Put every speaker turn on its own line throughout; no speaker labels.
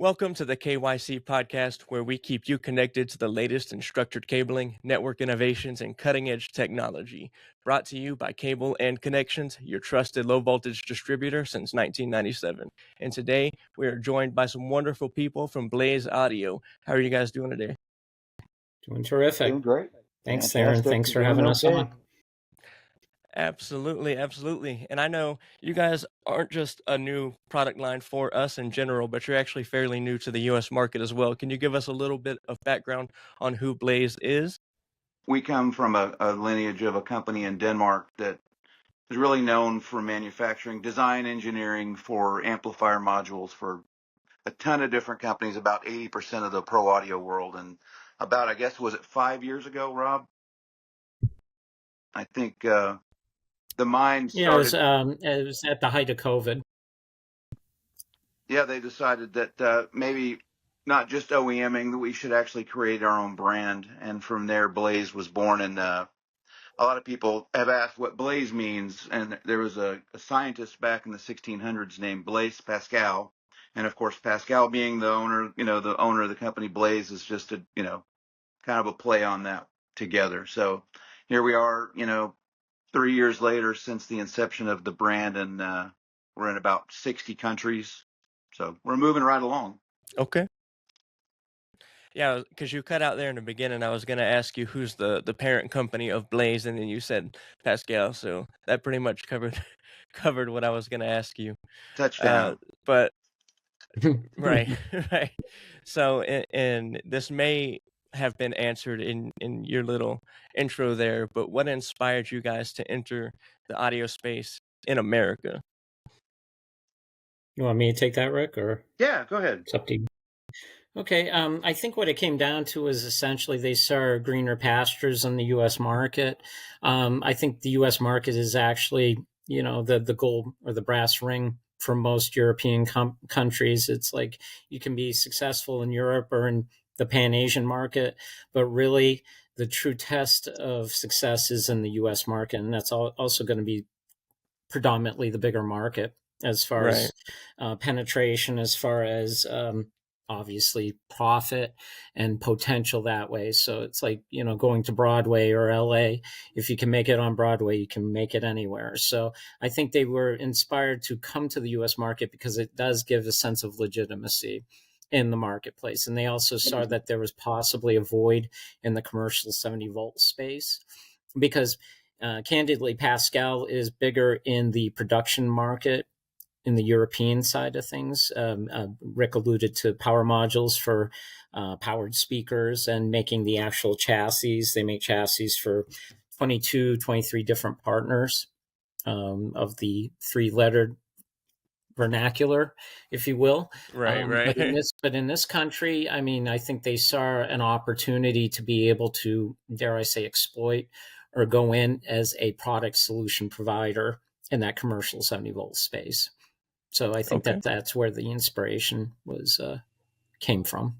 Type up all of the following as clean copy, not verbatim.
Welcome to the KYC podcast, where we keep you connected to the latest in structured cabling, network innovations, and cutting edge technology. Brought to you by Cable and Connections, your trusted low voltage distributor since 1997. And today we are joined by some wonderful people from Blaze Audio. How are you guys doing today?
Doing terrific.
Doing great.
Thanks, Aaron. Thanks for having us on.
Absolutely. And I know you guys aren't just a new product line for us in general, but you're actually fairly new to the US market as well. Can you give us a little bit of background on who Blaze is?
We come from a lineage of a company in Denmark that is really known for manufacturing design engineering for amplifier modules for a ton of different companies, about 80% of the pro audio world. And about, I guess, was it 5 years ago, Rob? I think the mind started.
Yeah, it was at the height of COVID.
Yeah, they decided that maybe not just OEMing, that we should actually create our own brand. And from there, Blaze was born. And a lot of people have asked what Blaze means. And there was a scientist back in the 1600s named Blaise Pascal. And of course, Pascal being the owner, the owner of the company Blaze is just a, kind of a play on that together. So here we are, 3 years later since the inception of the brand, and we're in about 60 countries. So we're moving right along.
Okay. Yeah, because you cut out there in the beginning, I was going to ask you who's the parent company of Blaze, and then you said Pascal, so that pretty much covered what I was going to ask you.
Touchdown.
But right. So, and this may have been answered in your little intro there, but what inspired you guys to enter the audio space in America?
You want me to take that, Rick, or?
Yeah, go ahead.
It's up to you. Okay, I think what it came down to is essentially they saw greener pastures in the U.S. market. I think the U.S. market is actually, the gold or the brass ring for most European countries. It's like you can be successful in Europe or in the Pan-Asian market, but really the true test of success is in the U.S. market, and that's also going to be predominantly the bigger market as far as penetration, as far as obviously profit and potential that way. So it's like, going to Broadway or LA. If you can make it on Broadway, you can make it anywhere. So I think they were inspired to come to the US market because it does give a sense of legitimacy in the marketplace. And they also saw that there was possibly a void in the commercial 70 volt space because candidly, Pascal is bigger in the production market in the European side of things. Rick alluded to power modules for powered speakers and making the actual chassis. They make chassis for 22, 23 different partners of the three-lettered vernacular, if you will.
Right.
But in this country, I mean, I think they saw an opportunity to be able to, dare I say, exploit or go in as a product solution provider in that commercial 70 volt space. So I think that's where the inspiration was came from.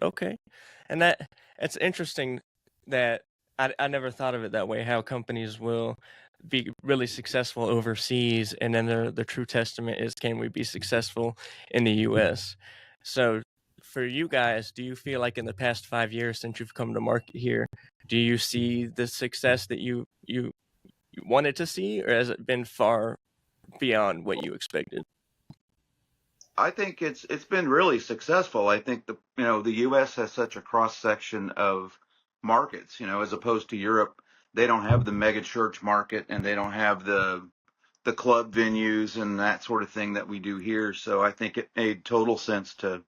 Okay. And it's interesting that I never thought of it that way, how companies will be really successful overseas, and then the true testament is, can we be successful in the US? So for you guys, do you feel like in the past 5 years since you've come to market here, do you see the success that you wanted to see, or has it been far beyond what you expected?
I think it's been really successful. I think the U.S. has such a cross section of markets, as opposed to Europe. They don't have the mega church market, and they don't have the club venues and that sort of thing that we do here. So I think it made total sense to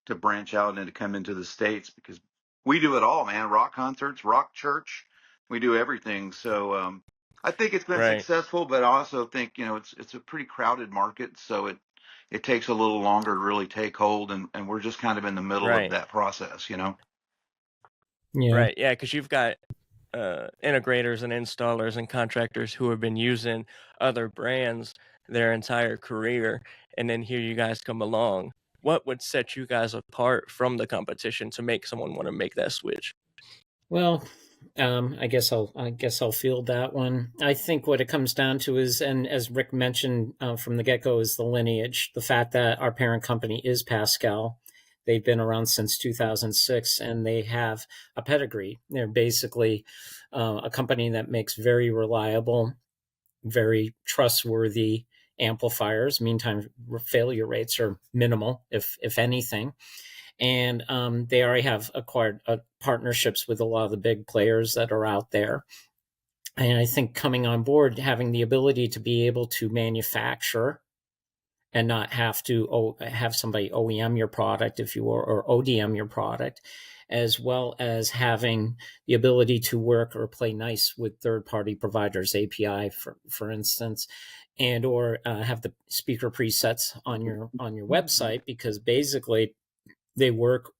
branch out and to come into the States, because we do it all, man. Rock concerts, rock church, we do everything. So I think it's been successful, but I also think it's a pretty crowded market, so it takes a little longer to really take hold, and we're just kind of in the middle of that process,
Yeah.
Right. Yeah, because you've got integrators and installers and contractors who have been using other brands their entire career, and then here you guys come along. What would set you guys apart from the competition to make someone want to make that switch?
Well, I guess I'll field that one. I think what it comes down to is, and as Rick mentioned from the get-go, is the lineage. The fact that our parent company is Pascal. They've been around since 2006, and they have a pedigree. They're basically a company that makes very reliable, very trustworthy amplifiers. Meantime failure rates are minimal, if anything. And they already have acquired partnerships with a lot of the big players that are out there. And I think coming on board, having the ability to be able to manufacture and not have to have somebody OEM your product, if you will, or ODM your product, as well as having the ability to work or play nice with third-party providers, API, for instance, and or have the speaker presets on your website, because basically they work.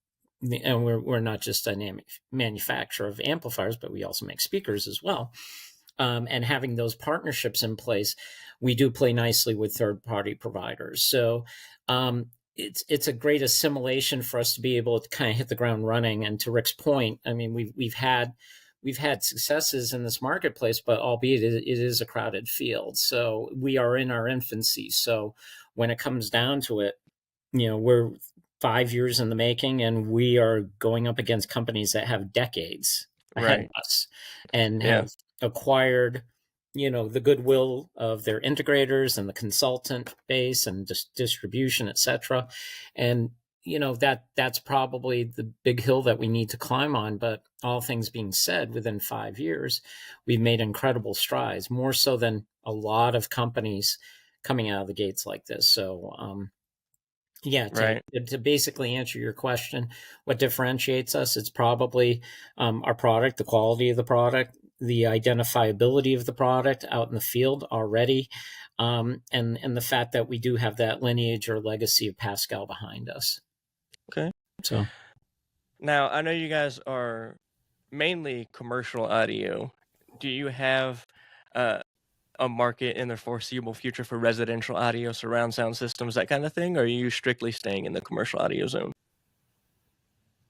And we're not just a manufacturer of amplifiers, but we also make speakers as well. And having those partnerships in place, we do play nicely with third-party providers. So it's a great assimilation for us to be able to kind of hit the ground running. And to Rick's point, I mean, we've had successes in this marketplace, but albeit it is a crowded field. So we are in our infancy. So when it comes down to it, we're 5 years in the making, and we are going up against companies that have decades ahead of us and have acquired, the goodwill of their integrators and the consultant base and distribution, et cetera. And, that's probably the big hill that we need to climb on. But all things being said, within 5 years, we've made incredible strides, more so than a lot of companies coming out of the gates like this. So, to basically answer your question, what differentiates us, it's probably our product, the quality of the product, the identifiability of the product out in the field already, and the fact that we do have that lineage or legacy of Pascal behind us.
Okay.
So
now I know you guys are mainly commercial audio. Do you have a market in the foreseeable future for residential audio, surround sound systems, that kind of thing? Or are you strictly staying in the commercial audio zone?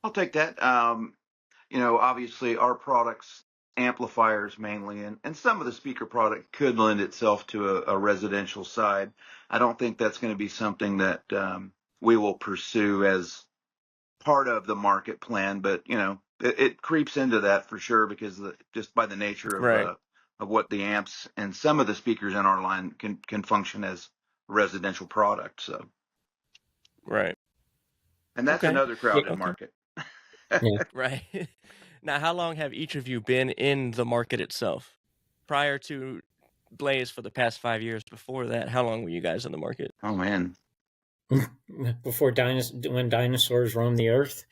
I'll take that. Obviously our products, amplifiers mainly, and some of the speaker product could lend itself to a residential side. I don't think that's going to be something that we will pursue as part of the market plan, but it creeps into that for sure, because just by the nature of what the amps and some of the speakers in our line can function as residential product. So and that's another crowded market.
Right. Now, how long have each of you been in the market itself? Prior to Blaze, for the past 5 years before that, how long were you guys in the market?
Oh man,
before when dinosaurs roamed the earth.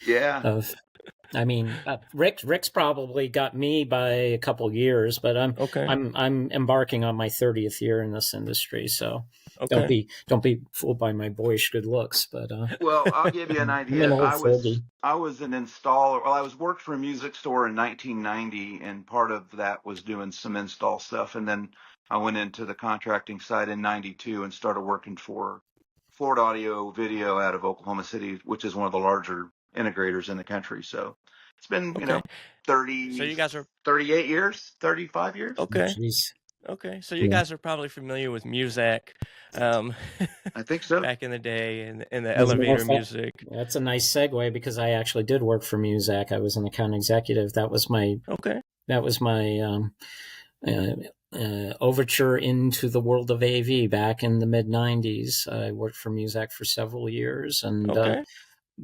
I mean, Rick's probably got me by a couple years, but I'm embarking on my 30th year in this industry. So don't be fooled by my boyish good looks. But
well, I'll give you an idea. I was an installer. Well, I worked for a music store in 1990, and part of that was doing some install stuff. And then I went into the contracting side in 92 and started working for Florida Audio Video out of Oklahoma City, which is one of the larger integrators in the country. So it's been 30. So you guys are 38 years, 35 years.
Okay, so you guys are probably familiar with Muzak.
I think so.
Back in the day, in the elevator music.
That's a nice segue, because I actually did work for Muzak. I was an account executive. That was my overture into the world of AV back in the mid 90s. I worked for Muzak for several years, and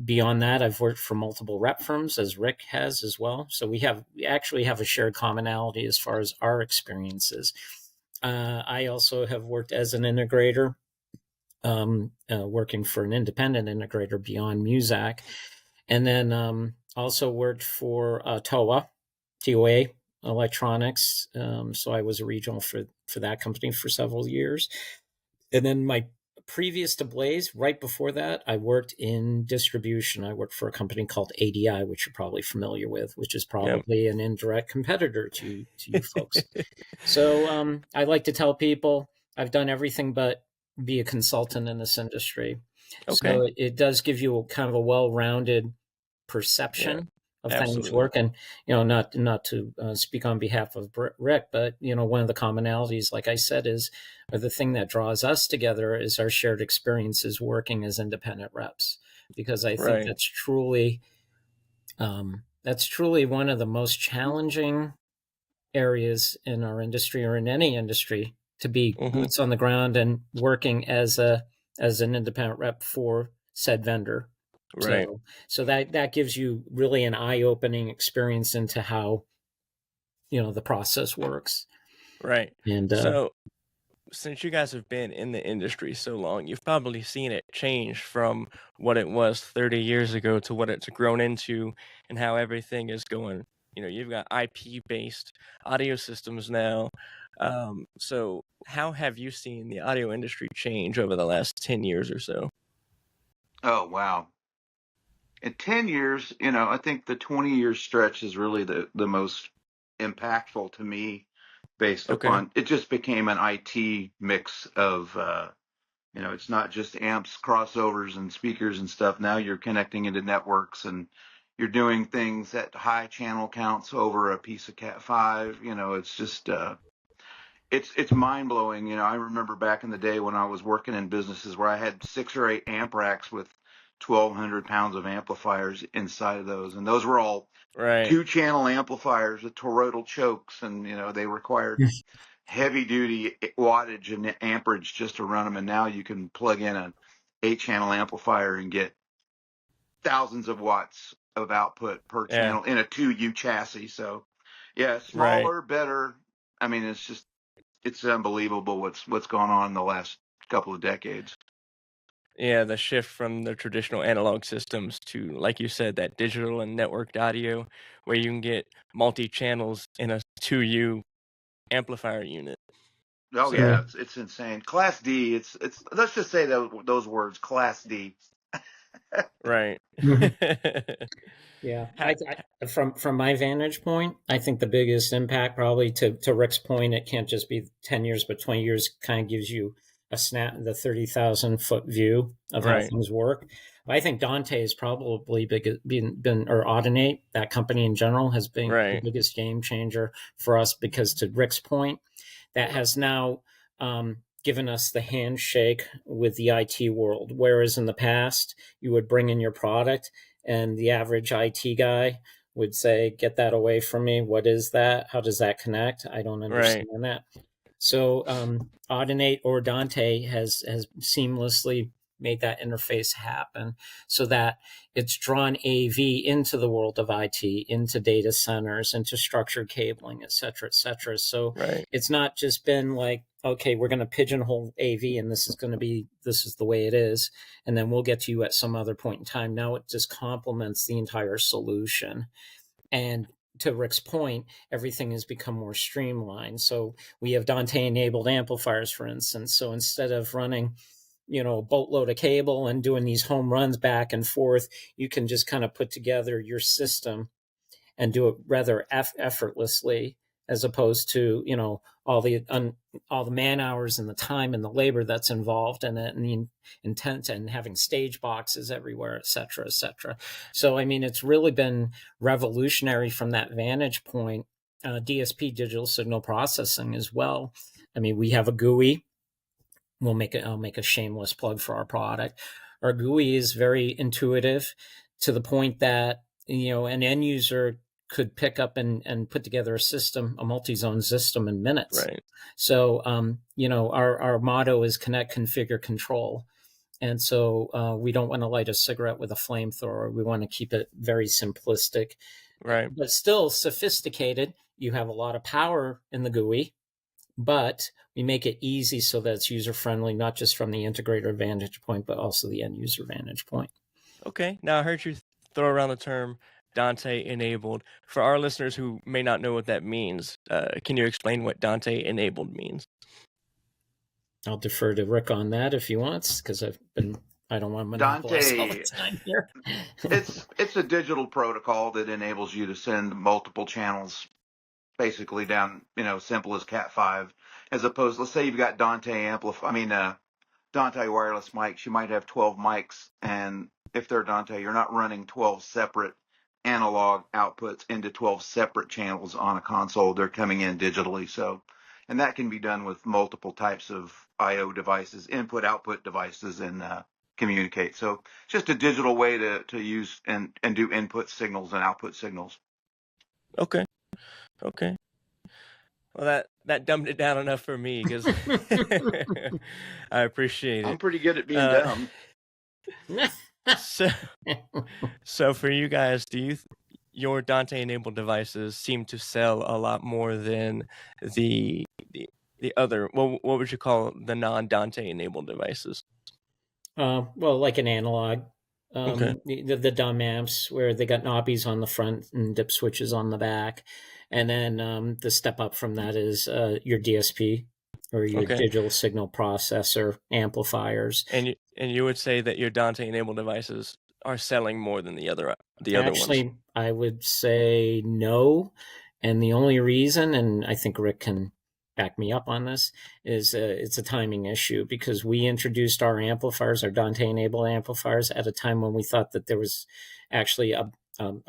beyond that, I've worked for multiple rep firms, as Rick has as well. So we actually have a shared commonality as far as our experiences. I also have worked as an integrator, working for an independent integrator beyond Muzak, and then also worked for TOA Electronics. So I was a regional for that company for several years. And then previous to Blaze, right before that, I worked in distribution. I worked for a company called ADI, which you're probably familiar with, which is probably an indirect competitor to you folks. So I like to tell people I've done everything but be a consultant in this industry. So it does give you a kind of a well-rounded perception of things work. And, not to speak on behalf of Rick, but, one of the commonalities, like I said, or the thing that draws us together is our shared experiences working as independent reps. because I think
Right.
that's truly one of the most challenging areas in our industry or in any industry, to be
Hmm.
boots on the ground and working as an independent rep for said vendor.
Right.
So that gives you really an eye-opening experience into how the process works.
Right.
And
So since you guys have been in the industry so long, you've probably seen it change from what it was 30 years ago to what it's grown into and how everything is going. You've got IP based audio systems now. So, how have you seen the audio industry change over the last 10 years or so?
Oh, wow. In 10 years, I think the 20-year stretch is really the most impactful to me based
Okay.
upon it just became an IT mix of, it's not just amps, crossovers, and speakers and stuff. Now you're connecting into networks and you're doing things at high channel counts over a piece of Cat 5. It's just, it's mind blowing. I remember back in the day when I was working in businesses where I had 6 or 8 amp racks with 1,200 pounds of amplifiers inside of those, and those were all
Right.
2-channel amplifiers with toroidal chokes, and they required heavy duty wattage and amperage just to run them. And now you can plug in an 8-channel amplifier and get thousands of watts of output per
Yeah.
channel in a 2U chassis. So yeah,
Right.
smaller, better. I mean, it's unbelievable what's gone on in the last couple of decades.
Yeah, the shift from the traditional analog systems to, like you said, that digital and networked audio where you can get multi channels in a 2U amplifier unit.
Oh
So,
yeah, it's insane. Class D. It's let's just say those words. Class D.
right.
Yeah,
Ha-
from my vantage point, I think the biggest impact, probably to Rick's point, it can't just be 10 years, but 20 years kind of gives you a snap, the 30,000 foot view of how
right.
things work. I think Dante has probably been or Audinate, that company in general, has been the
Right.
biggest game changer for us, because to Rick's point, that has now given us the handshake with the IT world. Whereas in the past, you would bring in your product and the average IT guy would say, "Get that away from me. What is that? How does that connect? I don't
Right.
understand that." So Audinate or Dante has seamlessly made that interface happen, so that it's drawn AV into the world of IT, into data centers, into structured cabling, et cetera, et cetera. So
Right.
it's not just been like, okay, we're going to pigeonhole AV and this is the way it is, and then we'll get to you at some other point in time. Now it just complements the entire solution. And to Rick's point, everything has become more streamlined. So we have Dante enabled amplifiers, for instance. So instead of running, a boatload of cable and doing these home runs back and forth, you can just kind of put together your system and do it rather effortlessly, as opposed to all the man hours and the time and the labor that's involved in it, and the intent, and having stage boxes everywhere, et cetera, et cetera. So I mean, it's really been revolutionary from that vantage point. DSP, digital signal processing, as well. I mean, we have a GUI. I'll make a shameless plug for our product. Our GUI is very intuitive, to the point that an end user could pick up and put together a multi-zone system in minutes.
Right.
So our motto is connect, configure, control. And so we don't want to light a cigarette with a flamethrower. We want to keep it very simplistic,
Right.
but still sophisticated. You have a lot of power in the GUI, but we make it easy so that it's user friendly, not just from the integrator vantage point, but also the end user vantage point.
Okay. Now I heard you throw around the term Dante enabled. For our listeners who may not know what that means, can you explain what Dante enabled means?
I'll defer to Rick on that if he wants, because I don't want to monopolize all the
Dante,
time here.
it's a digital protocol that enables you to send multiple channels basically down, simple as Cat 5, as opposed, let's say you've got Dante wireless mics. You might have 12 mics, and if they're Dante, you're not running 12 separate analog outputs into 12 separate channels on a console. They're coming in digitally. So, and that can be done with multiple types of I/O devices, input output devices, and communicate. So just a digital way to use and do input signals and output signals.
Okay. Okay. Well, that dumbed it down enough for me because I appreciate
I'm
it.
pretty good at being
Uh,
dumb.
so, so for you guys, your Dante-enabled devices seem to sell a lot more than the the other. What would you call the non-Dante-enabled devices?
Well, like an analog,
Okay.
the dumb amps where they got knobbies on the front and dip switches on the back, and then the step up from that is your DSP or your
Okay.
digital signal processor amplifiers.
And you would say that your Dante-enabled devices are selling more than the other ones.
Actually, I would say no, and the only reason, and I think Rick can back me up on this, is it's a timing issue because we introduced our amplifiers, our Dante-enabled amplifiers, at a time when we thought that there was actually a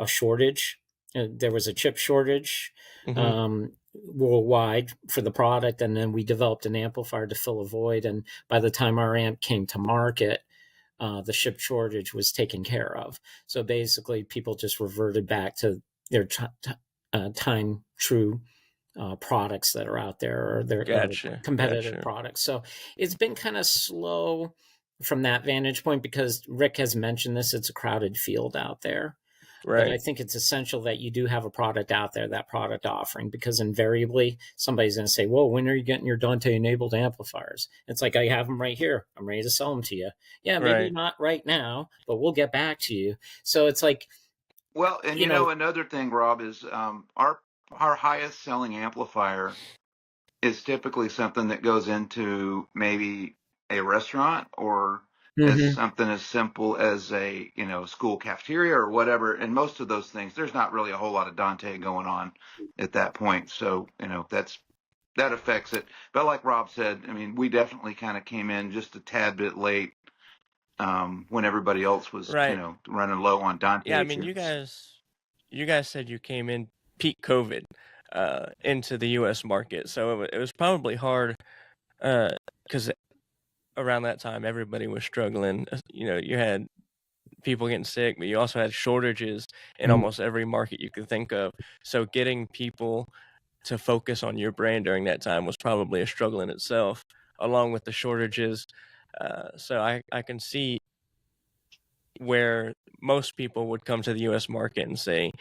shortage. There was a chip shortage worldwide for the product, and then we developed an amplifier to fill a void. And by the time our amp came to market, the chip shortage was taken care of. So basically, people just reverted back to their time true products that are out there, or their competitive products. So it's been kind of slow from that vantage point because Rick has mentioned this. It's a crowded field out there. But I think it's essential that you do have a product out there, that product offering, because invariably somebody's going to say, "Whoa, when are you getting your Dante-enabled amplifiers?" It's like, I have them right here. I'm ready to sell them to you. Yeah, maybe not right now, but we'll get back to you. So it's like,
well, and you know another thing, Rob, is our highest selling amplifier is typically something that goes into maybe a restaurant or as something as simple as a school cafeteria or whatever. And most of those things, there's not really a whole lot of Dante going on at that point. So that affects it. But like Rob said, I mean, we definitely kind of came in just a tad bit late when everybody else was running low on Dante.
Yeah, I mean, you guys said you came in peak COVID into the U.S. market, so it was probably hard because around that time everybody was struggling. You had people getting sick, but you also had shortages in almost every market you could think of. So getting people to focus on your brand during that time was probably a struggle in itself, along with the shortages. So I can see where most people would come to the U.S. market and say,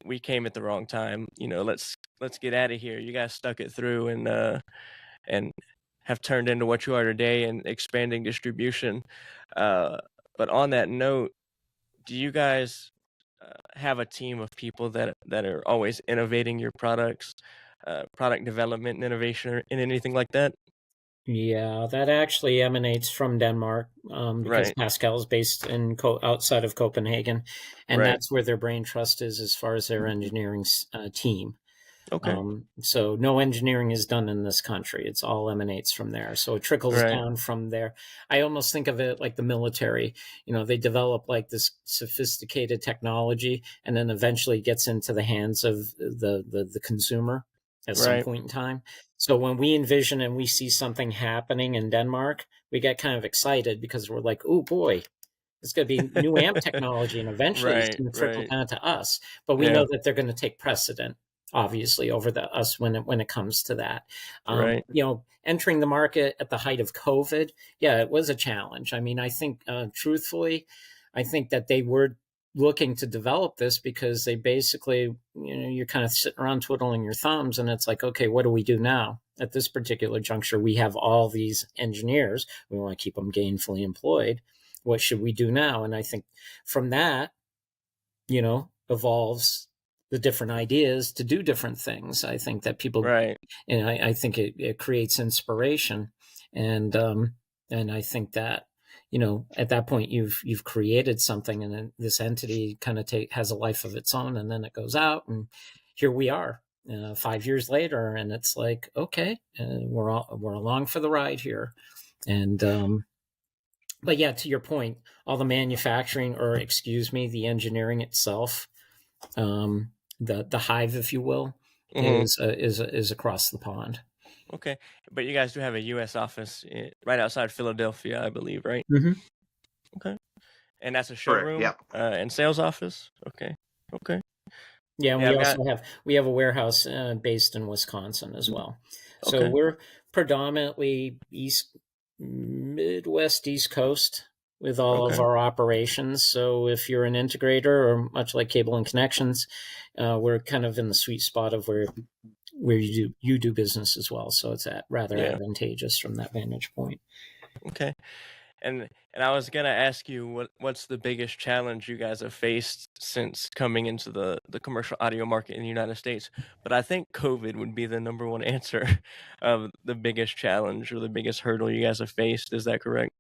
"We came at the wrong time. Let's get out of here. You guys stuck it through and have turned into what you are today and expanding distribution." But on that note, do you guys have a team of people that are always innovating your products, product development and innovation, and anything like that?
Yeah, that actually emanates from Denmark because Pascal is based in outside of Copenhagen, and that's where their brain trust is as far as their engineering team.
Okay.
So no engineering is done in this country. It's all emanates from there. So it trickles down from there. I almost think of it like the military. They develop like this sophisticated technology and then eventually gets into the hands of the consumer at some point in time. So when we envision and we see something happening in Denmark, we get kind of excited because we're like, "Oh boy, it's going to be new amp technology, and eventually it's going to trickle down to us." But we know that they're going to take precedent, obviously, over us when it comes to that. Entering the market at the height of COVID, it was a challenge. I mean, I think truthfully, I think that they were looking to develop this because they basically, you're kind of sitting around twiddling your thumbs, and it's like, okay, what do we do now? At this particular juncture, we have all these engineers. We want to keep them gainfully employed. What should we do now? And I think from that, evolves the different ideas to do different things. I think that people, I think it creates inspiration, and I think that at that point you've created something, and then this entity kind of has a life of its own, and then it goes out, and here we are 5 years later, and it's like, okay, we're along for the ride here, and but yeah, to your point, all the manufacturing, or the engineering itself, the hive, if you will, is across the pond.
Okay, but you guys do have a U.S. office right outside Philadelphia, I believe, right? Okay. And that's a
Correct.
showroom
Yeah.
and sales office. Okay. Okay.
Yeah, and
Yeah,
we
I've got.
also have a warehouse based in Wisconsin as well. So
Okay.
we're predominantly Midwest, East Coast with all of
Okay.
our operations. So if you're an integrator or much like Cable and Connections, we're kind of in the sweet spot of where you do business as well. So it's rather
Yeah.
advantageous from that vantage point.
Okay. And I was gonna ask you what's the biggest challenge you guys have faced since coming into the commercial audio market in the United States, but I think COVID would be the number one answer of the biggest challenge or the biggest hurdle you guys have faced. Is that correct?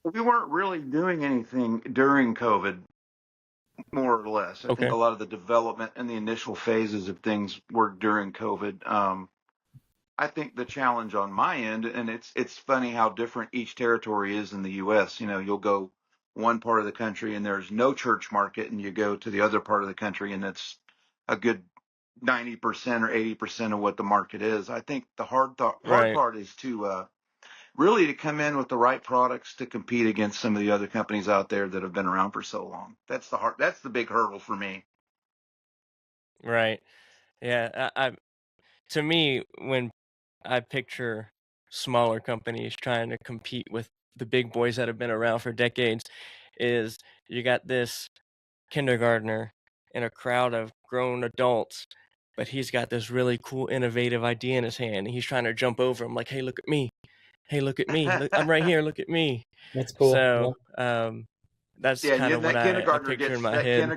We weren't really doing anything during COVID, more or less. I think
Okay.
a lot of the development and the initial phases of things were during COVID. I think the challenge on my end, and it's funny how different each territory is in the U.S. You know, you'll go one part of the country and there's no church market, and you go to the other part of the country and it's a good 90% or 80% of what the market is. I think the hard
Right.
part is to really to come in with the right products to compete against some of the other companies out there that have been around for so long. That's the big hurdle for me.
Right. Yeah. To me, when I picture smaller companies trying to compete with the big boys that have been around for decades, is you got this kindergartner in a crowd of grown adults, but he's got this really cool, innovative idea in his hand, and he's trying to jump over him, like, "Hey, look at me! Hey, look at me! Look, I'm right here! Look at me!"
That's cool.
So,
Yeah.
that's
Yeah, and
kind
then
of what I picture in my head.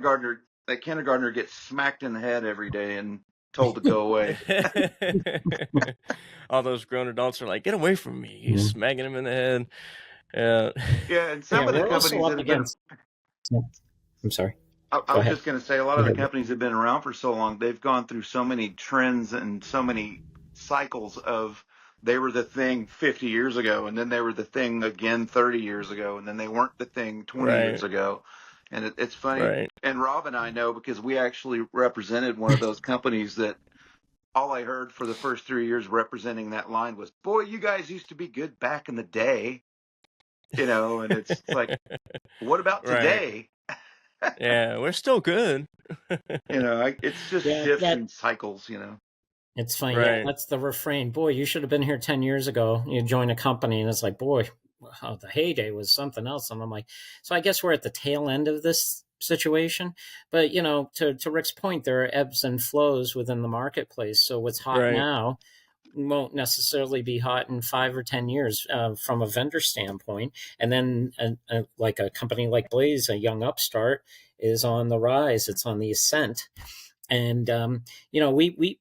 that kindergartner gets smacked in the head every day and told to go away.
All those grown adults are like, "Get away from me!" He's
Yeah.
smacking him in the head. Yeah.
Yeah, and
Yeah,
some of the
we're also
companies that
up
have been
against. Yeah. I'm sorry.
I
Go
was
ahead.
just going to say, a lot
Go
of the
ahead.
companies have been around for so long. They've gone through so many trends and so many cycles of they were the thing 50 years ago, and then they were the thing again 30 years ago, and then they weren't the thing 20 years
Right.
ago. And it's funny.
Right.
And Rob and I know because we actually represented one of those companies that all I heard for the first 3 years representing that line was, "Boy, you guys used to be good back in the day," and it's like, what about
Right.
today?
Yeah, we're still good.
It's just
Yeah,
shifts
that
and cycles.
it's funny. Yeah,
Right.
that's the refrain. Boy, you should have been here 10 years ago. You join a company, and it's like, boy, wow, the heyday was something else. And I'm like, so I guess we're at the tail end of this situation. But to Rick's point, there are ebbs and flows within the marketplace. So what's hot
Right.
now won't necessarily be hot in 5 or 10 years from a vendor standpoint. And then, like a company like Blaze, a young upstart, is on the rise. It's on the ascent. And we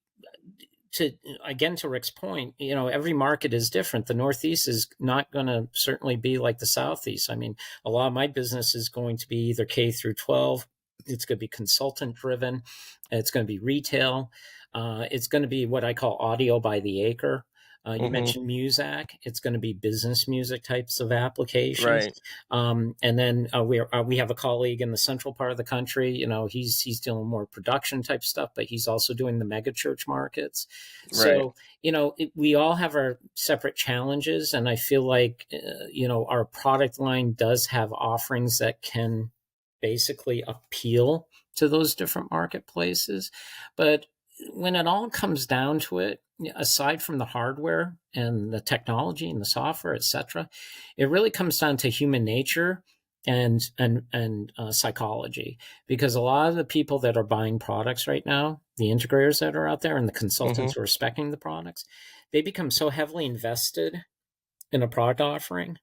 to again to Rick's point, every market is different. The Northeast is not going to certainly be like the Southeast. I mean, a lot of my business is going to be either K through 12. It's going to be consultant driven. It's going to be retail. It's going to be what I call audio by the acre. You
Mhm.
mentioned Muzak. It's going to be business music types of applications.
Right.
And then we have a colleague in the central part of the country. He's doing more production type stuff, but he's also doing the mega church markets.
Right.
So we all have our separate challenges, and I feel like our product line does have offerings that can basically appeal to those different marketplaces. But when it all comes down to it, aside from the hardware and the technology and the software, etc., it really comes down to human nature and psychology. Because a lot of the people that are buying products right now, the integrators that are out there and the
Mhm.
consultants who are speccing the products, they become so heavily invested in a product offering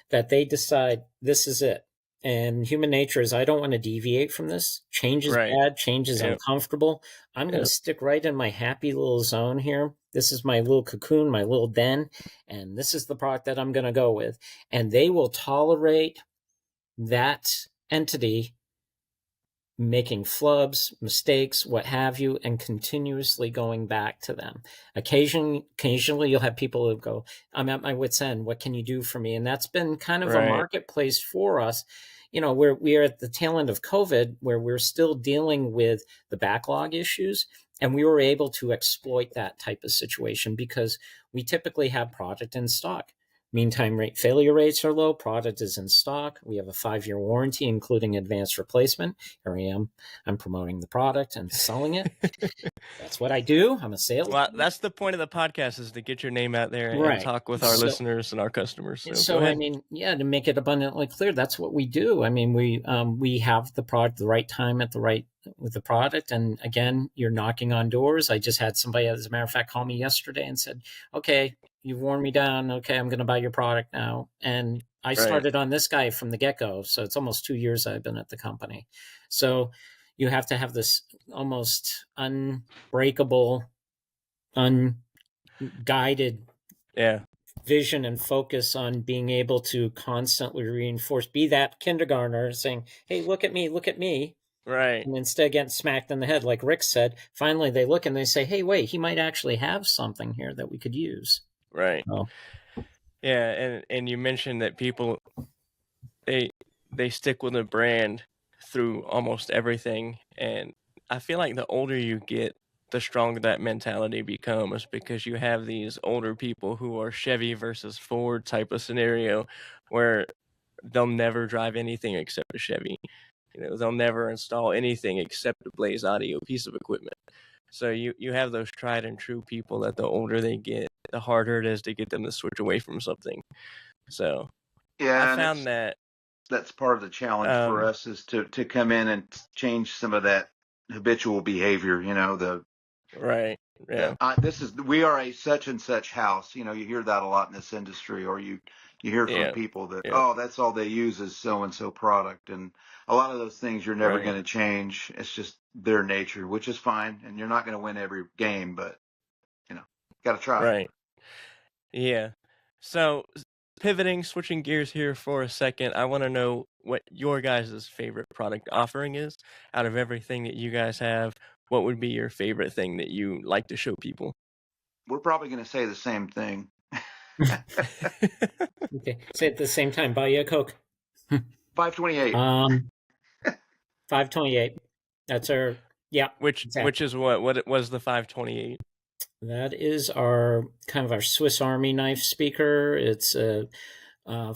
that they decide this is it. And human nature is, I don't want to deviate from this. Change is
Right.
bad. Change is
Yep.
uncomfortable. I'm going to
Yep.
stick right in my happy little zone here. This is my little cocoon, my little den. And this is the product that I'm going to go with. And they will tolerate that entity making flubs, mistakes, what have you, and continuously going back to them. Occasionally you'll have people who go, I'm at my wit's end. What can you do for me? And that's been kind of a
Right.
marketplace for us. We are at the tail end of COVID, where we're still dealing with the backlog issues. And we were able to exploit that type of situation because we typically have product in stock. Meantime, failure rates are low. Product is in stock. We have a 5-year warranty, including advanced replacement. Here I am. I'm promoting the product and selling it. That's what I do. I'm a salesman.
Well, that's the point of the podcast, is to get your name out there and
Right.
talk with our listeners and our customers. So go
So
ahead.
I mean, yeah, to make it abundantly clear, that's what we do. I mean, we have the product the right time at the right with the product. And again, you're knocking on doors. I just had somebody, as a matter of fact, call me yesterday and said, "Okay, you've worn me down. Okay, I'm going to buy your product now." And I started on this guy from the get-go. So it's almost 2 years I've been at the company. So you have to have this almost unbreakable, unguided vision and focus on being able to constantly reinforce, be that kindergartner saying, "Hey, look at me, look at me."
Right.
And instead of getting smacked in the head, like Rick said, finally they look and they say, "Hey, wait, he might actually have something here that we could use."
Right.
So,
yeah. And you mentioned that people, they stick with a brand through almost everything. And I feel like the older you get, the stronger that mentality becomes, because you have these older people who are Chevy versus Ford type of scenario, where they'll never drive anything except a Chevy. They'll never install anything except a Blaze Audio piece of equipment. So you have those tried and true people that the older they get, the harder it is to get them to switch away from something. So
yeah,
I found
that's part of the challenge for us, is to come in and change some of that habitual behavior.
Right. Yeah.
We are a such and such house. You hear that a lot in this industry, or you hear from people that, oh, that's all they use is so and so product, and a lot of those things you're never going to change. It's just their nature, which is fine, and you're not going to win every game, but got to try.
Right. Yeah. So switching gears here for a second, I want to know what your guys' favorite product offering is. Out of everything that you guys have, what would be your favorite thing that you like to show people?
We're probably going to say the same thing.
okay, say at the same time, buy you a Coke.
528.
528. That's our
Which is what it was, the 528.
That is our kind of our Swiss Army knife speaker. It's a 4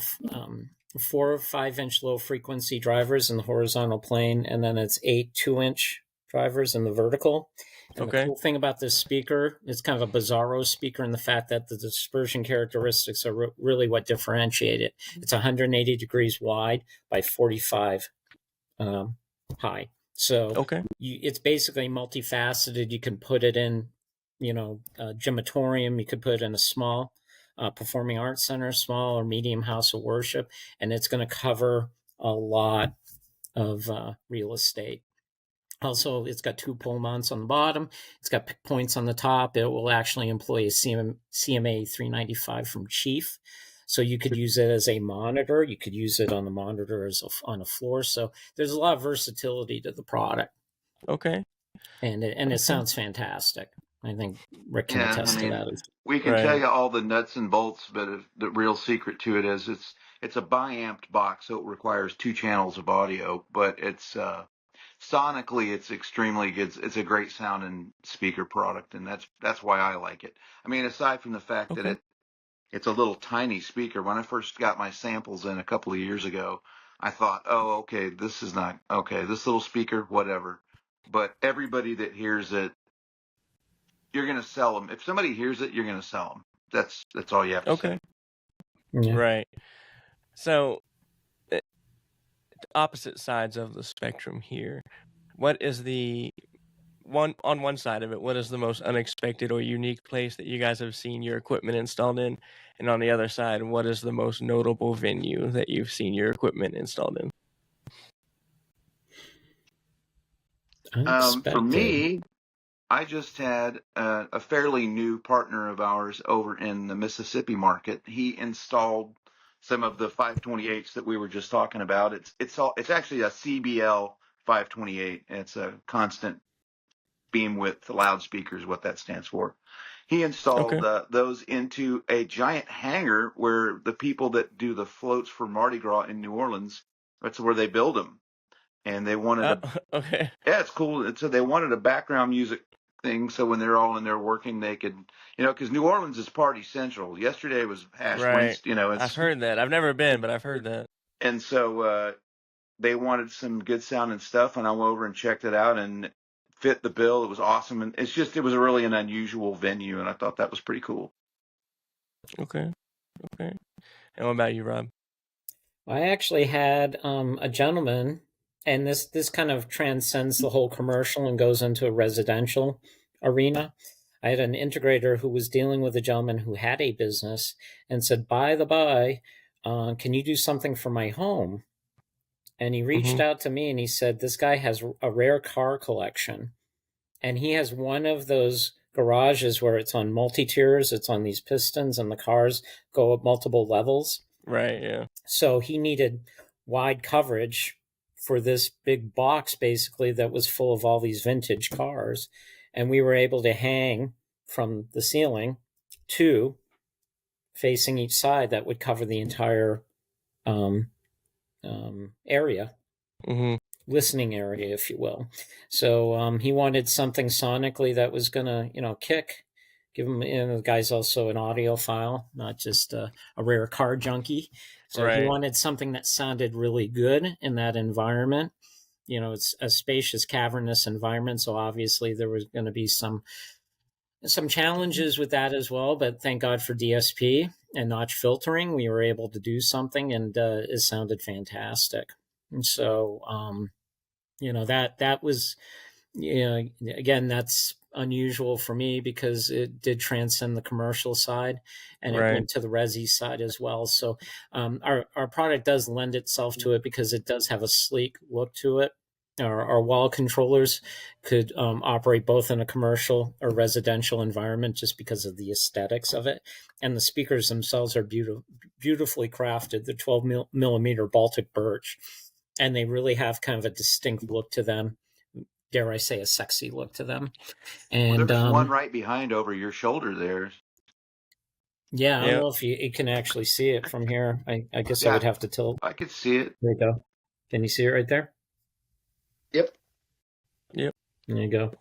or 5-inch low frequency drivers in the horizontal plane, and then it's 8 2-inch drivers in the vertical. And the cool thing about this speaker, it's kind of a bizarro speaker in the fact that the dispersion characteristics are really what differentiate it. It's 180 degrees wide by 45 high. So it's basically multifaceted. You can put it in, a gymatorium. You could put it in a small performing arts center, small or medium house of worship, and it's going to cover a lot of real estate. Also, it's got 2 pull mounts on the bottom. It's got points on the top. It will actually employ a CMA 395 from Chief. So you could use it as a monitor. You could use it on the monitor on a floor. So there's a lot of versatility to the product.
Okay.
And
it sounds fantastic. I think Rick can attest to that.
We can tell you all the nuts and bolts, but the real secret to it is it's a bi-amped box, so it requires 2 channels of audio, but it's sonically it's extremely good. It's a great sounding speaker product, and that's why I like it. I mean, aside from the fact that it's a little tiny speaker. When I first got my samples in a couple of years ago, I thought, oh, okay, this is not okay. This little speaker, whatever. But everybody that hears it, you're going to sell them. If somebody hears it, you're going to sell them. That's all you have to say.
Yeah.
Right. So, opposite sides of the spectrum here. What is on one side of it, what is the most unexpected or unique place that you guys have seen your equipment installed in? And on the other side, what is the most notable venue that you've seen your equipment installed in?
For me, I just had a fairly new partner of ours over in the Mississippi market. He installed some of the 528s that we were just talking about. It's actually a CBL 528. It's a constant beam width loudspeakers, what that stands for. He installed those into a giant hangar where the people that do the floats for Mardi Gras in New Orleans, that's where they build them. And they wanted yeah, it's cool. So they wanted a background music thing, so when they're all in there working, they could, because New Orleans is party central. Yesterday was Ash
Right.
Wednesday,
I've heard that. I've never been, but I've heard that.
and so they wanted some good sounding stuff, and I went over and checked it out and fit the bill. It was awesome, and it was really an unusual venue, and I thought that was pretty cool.
Okay. And what about you, Rob?
I actually had a gentleman, and this kind of transcends the whole commercial and goes into a residential arena. I had an integrator who was dealing with a gentleman who had a business and said, by the by, can you do something for my home? And he reached out to me and he said, this guy has a rare car collection. And he has one of those garages where it's on multi-tiers, it's on these pistons, and the cars go up multiple levels.
Right, yeah.
So he needed wide coverage for this big box, basically, that was full of all these vintage cars. And we were able to hang from the ceiling two facing each side that would cover the entire area, listening area, if you will. So he wanted something sonically that was going to, kick. Give him, the guy's also an audiophile, not just a rare car junkie. So he wanted something that sounded really good in that environment. It's a spacious, cavernous environment. So obviously there was going to be some challenges with that as well. But thank God for DSP and notch filtering. We were able to do something, and it sounded fantastic. And so, that was, again, that's unusual for me because it did transcend the commercial side, and it went to the resi side as well. So our product does lend itself to it because it does have a sleek look to it. Our wall controllers could operate both in a commercial or residential environment just because of the aesthetics of it. And the speakers themselves are beautifully crafted. They're 12 millimeter Baltic birch, and they really have kind of a distinct look to them. Dare I say, a sexy look to them. And
there's one right behind over your shoulder there.
Yeah, I don't know if you can actually see it from here. I guess I would have to tilt.
I could see it.
There you go. Can you see it right there?
Yep.
There you go.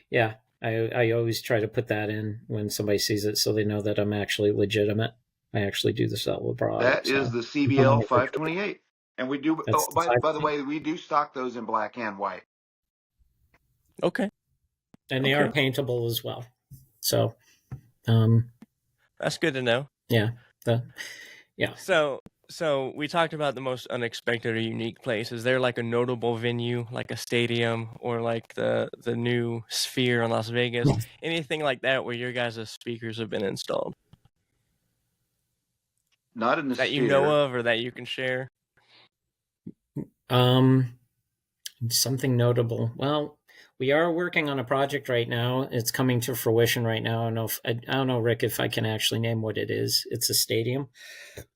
Yeah, I always try to put that in when somebody sees it so they know that I'm actually legitimate. I actually do the sell the product.
That is the CBL 528. And we do, by the way, we do stock those in black and white.
Okay.
And they are paintable as well. So
that's good to know.
Yeah.
So we talked about the most unexpected or unique place. Is there like a notable venue, like a stadium or like the new Sphere in Las Vegas, anything like that where your guys' speakers have been installed?
Not in the
that
Sphere.
You know of or that you can share?
Something notable. Well, we are working on a project right now. It's coming to fruition right now. I don't know, Rick, if I can actually name what it is. It's a stadium.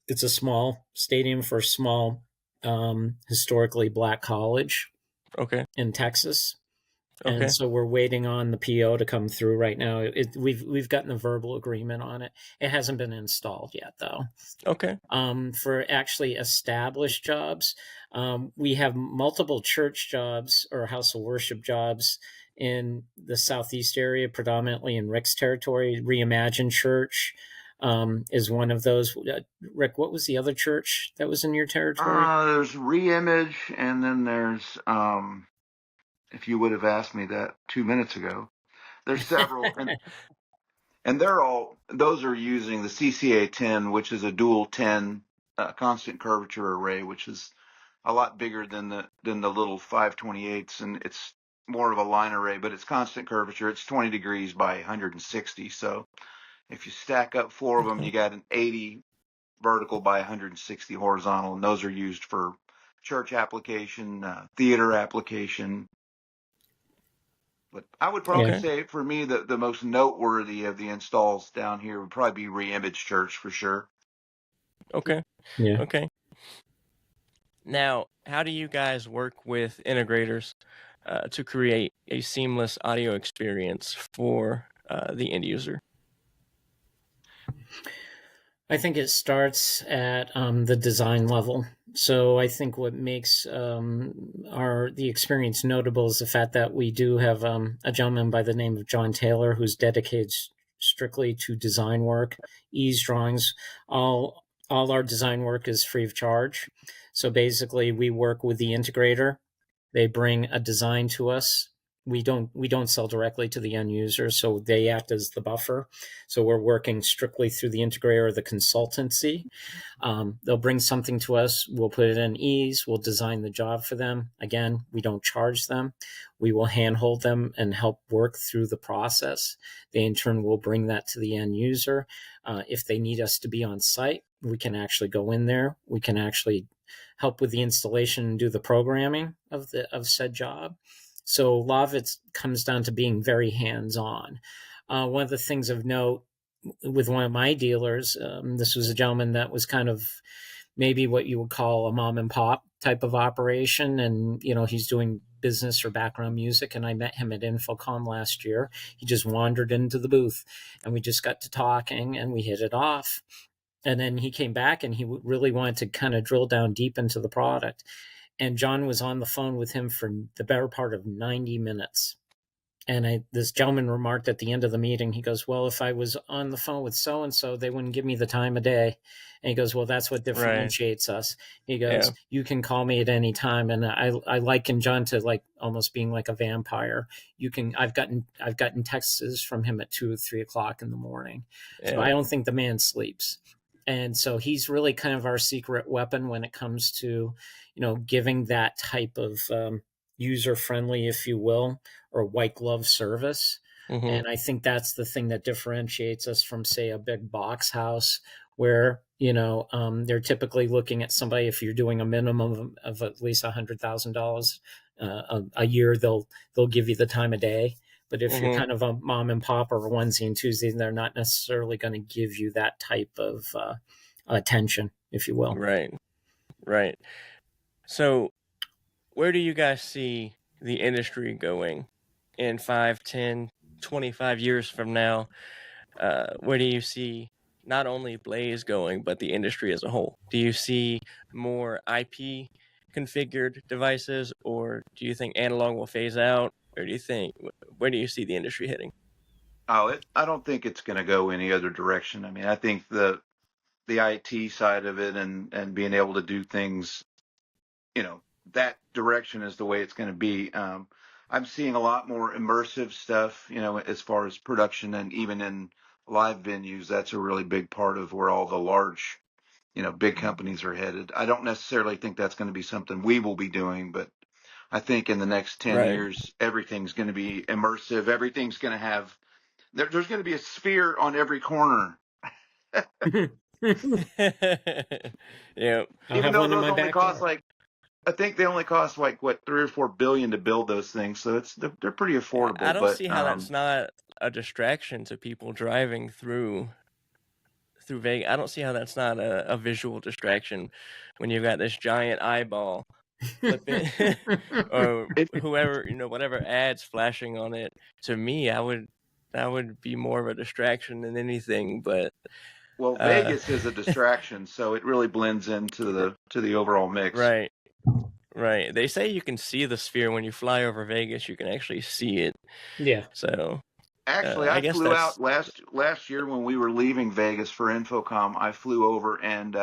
It's a small stadium for a small, historically black college.
Okay.
In Texas. Okay. And so we're waiting on the PO to come through right now. We've gotten a verbal agreement on it. It hasn't been installed yet, though.
Okay.
For actually established jobs, we have multiple church jobs or house of worship jobs in the Southeast area, predominantly in Rick's territory. Reimagine Church is one of those. Rick, what was the other church that was in your territory?
There's Reimage, and then there's if you would have asked me that 2 minutes ago, there's several, and those are using the CCA 10, which is a dual 10 constant curvature array, which is a lot bigger than the little 528s, and it's more of a line array, but it's constant curvature. It's 20 degrees by 160. So if you stack up four of them, you got an 80 vertical by 160 horizontal, and those are used for church application, theater application. But I would probably say, for me, the most noteworthy of the installs down here would probably be Reimage Church for sure.
Okay.
Yeah.
Okay. Now, how do you guys work with integrators to create a seamless audio experience for the end user?
I think it starts at the design level. So I think what makes the experience notable is the fact that we do have a gentleman by the name of John Taylor who's dedicated strictly to design work, ease drawings. All our design work is free of charge. So basically, we work with the integrator. They bring a design to us. We don't sell directly to the end user, so they act as the buffer. So we're working strictly through the integrator or the consultancy. They'll bring something to us. We'll put it in ease. We'll design the job for them. Again, we don't charge them. We will handhold them and help work through the process. They, in turn, will bring that to the end user. If they need us to be on site, we can actually go in there. We can actually help with the installation and do the programming of said job. So a lot of it comes down to being very hands-on. One of the things of note with one of my dealers, this was a gentleman that was kind of maybe what you would call a mom and pop type of operation. And, he's doing business or background music. And I met him at Infocom last year. He just wandered into the booth and we just got to talking and we hit it off. And then he came back and he really wanted to kind of drill down deep into the product. And John was on the phone with him for the better part of 90 minutes. And this gentleman remarked at the end of the meeting, he goes, well, if I was on the phone with so-and-so, they wouldn't give me the time of day. And he goes, well, that's what differentiates us. He goes, you can call me at any time. And I liken John to like almost being like a vampire. I've gotten texts from him at 2 or 3 o'clock in the morning. So I don't think the man sleeps. And so he's really kind of our secret weapon when it comes to, giving that type of user-friendly, if you will, or white glove service. Mm-hmm. And I think that's the thing that differentiates us from, say, a big box house where, they're typically looking at somebody, if you're doing a minimum of at least $100,000 a year, they'll give you the time of day. But if you're kind of a mom and pop or a onesie and twosie, they're not necessarily going to give you that type of attention, if you will.
Right. So where do you guys see the industry going in 5, 10, 25 years from now? Where do you see not only Blaze going, but the industry as a whole? Do you see more IP configured devices, or do you think analog will phase out? Or where do you see the industry heading?
I don't think it's going to go any other direction. I mean, I think the IT side of it and being able to do things, that direction is the way it's going to be. I'm seeing a lot more immersive stuff, as far as production and even in live venues. That's a really big part of where all the large, big companies are headed. I don't necessarily think that's going to be something we will be doing, but I think in the next 10 years, everything's going to be immersive. Everything's going to have, there's going to be a sphere on every corner.
Yeah.
Even though those only cost I think they only cost like what, $3 or $4 billion to build those things, so they're pretty affordable.
I don't see how that's not a distraction to people driving through Vegas. I don't see how that's not a visual distraction when you've got this giant eyeball flipping or whoever, whatever ads flashing on it. To me, that would be more of a distraction than anything. But
Vegas is a distraction, so it really blends into the overall mix.
Right. They say you can see the sphere when you fly over Vegas. You can actually see it.
Yeah.
So
actually, I flew out last year when we were leaving Vegas for Infocom. I flew over and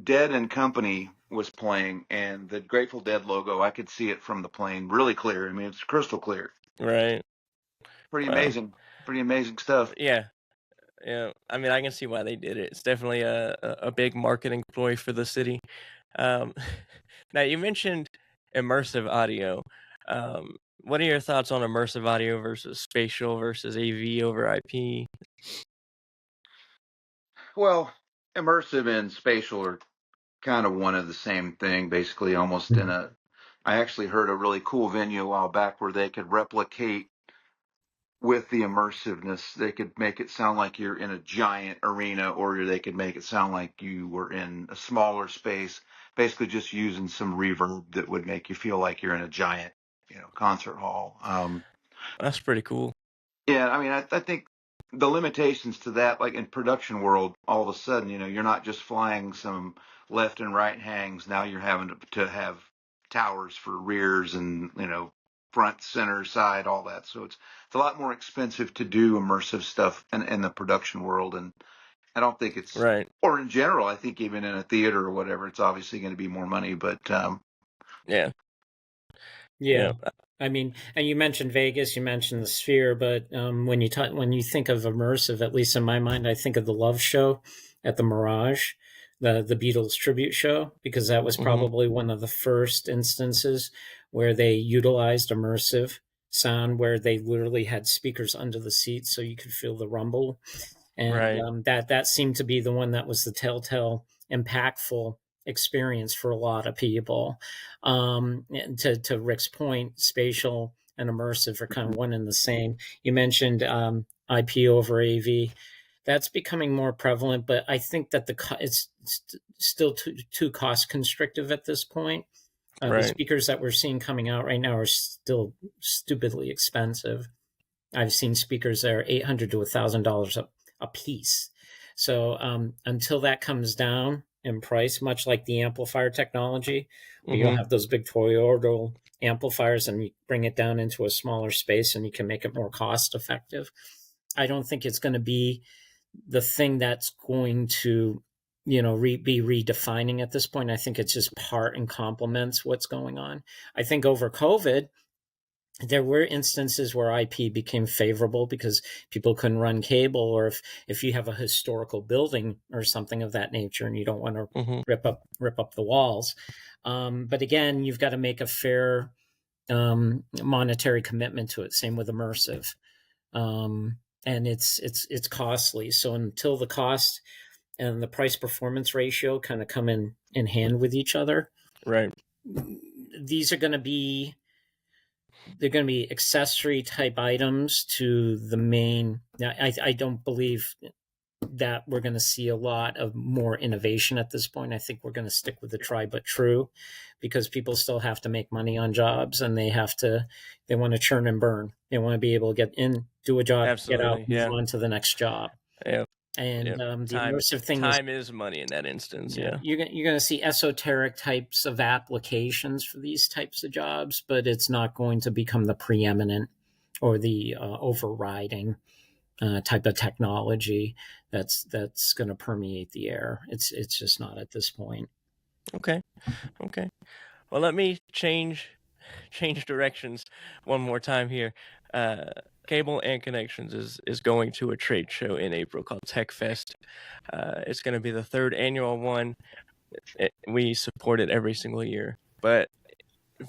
Dead and Company was playing, and the Grateful Dead logo, I could see it from the plane really clear. I mean, it's crystal clear.
Right.
Pretty amazing. Pretty amazing stuff.
Yeah. I mean, I can see why they did it. It's definitely a big marketing ploy for the city. Now, you mentioned immersive audio. What are your thoughts on immersive audio versus spatial versus AV over IP?
Well, immersive and spatial are kind of one of the same thing, basically, almost I actually heard a really cool venue a while back where they could replicate with the immersiveness. They could make it sound like you're in a giant arena, or they could make it sound like you were in a smaller space, basically just using some reverb that would make you feel like you're in a giant, concert hall.
That's pretty cool.
Yeah, I mean, I think the limitations to that, like in production world, all of a sudden, you're not just flying some left and right hangs. Now you're having to have towers for rears and, front, center, side, all that. So it's a lot more expensive to do immersive stuff in the production world. And I don't think it's,
Right.
or in general, I think even in a theater or whatever, it's obviously going to be more money. But
Yeah.
Yeah.
Yeah.
I mean, and you mentioned Vegas, you mentioned the Sphere, but when you think of immersive, at least in my mind, I think of the Love Show at the Mirage, the Beatles tribute show, because that was
hmm
probably one of the first instances where they utilized immersive sound, where they literally had speakers under the seats so you could feel the rumble, and
Right.
that seemed to be the one that was the telltale impactful experience for a lot of people. And to Rick's point, spatial and immersive are kind of one and the same. You mentioned IP over AV. That's becoming more prevalent, but I think that it's still too cost constrictive at this point. The
Right.
speakers that we're seeing coming out right now are still stupidly expensive. I've seen speakers that are $800 to $1,000 a piece. So until that comes down in price, much like the amplifier technology, where you'll
hmm
have those big toroidal amplifiers and you bring it down into a smaller space and you can make it more cost effective. I don't think it's going to be the thing that's going to be redefining at this point. I think it's just part and complements what's going on. I think over COVID, there were instances where IP became favorable because people couldn't run cable, or if you have a historical building or something of that nature and you don't want to
hmm
rip up the walls. But again, you've got to make a fair monetary commitment to it. Same with immersive, and it's costly. So until the cost and the price performance ratio kind of come in hand with each other,
Right.
these are going to be they're going to be accessory type items to the main. I don't believe that we're going to see a lot of more innovation at this point. I think we're going to stick with the try but true, because people still have to make money on jobs, and they want to churn and burn. They want to be able to get in, do a job, get out,
Absolutely.
move
Yeah.
on to the next job.
Yeah.
And
Yeah.
the
Time.
immersive thing is,
Time is money in that instance.
yeah,
Yeah.
you're going to see esoteric types of applications for these types of jobs, but it's not going to become the preeminent or the overriding type of technology that's going to permeate the air. It's just not at this point.
Okay. Okay. Well, let me change directions one more time here. Uh, Cable and Connections is going to a trade show in April called Tech Fest. It's going to be the third annual one. We support it every single year. But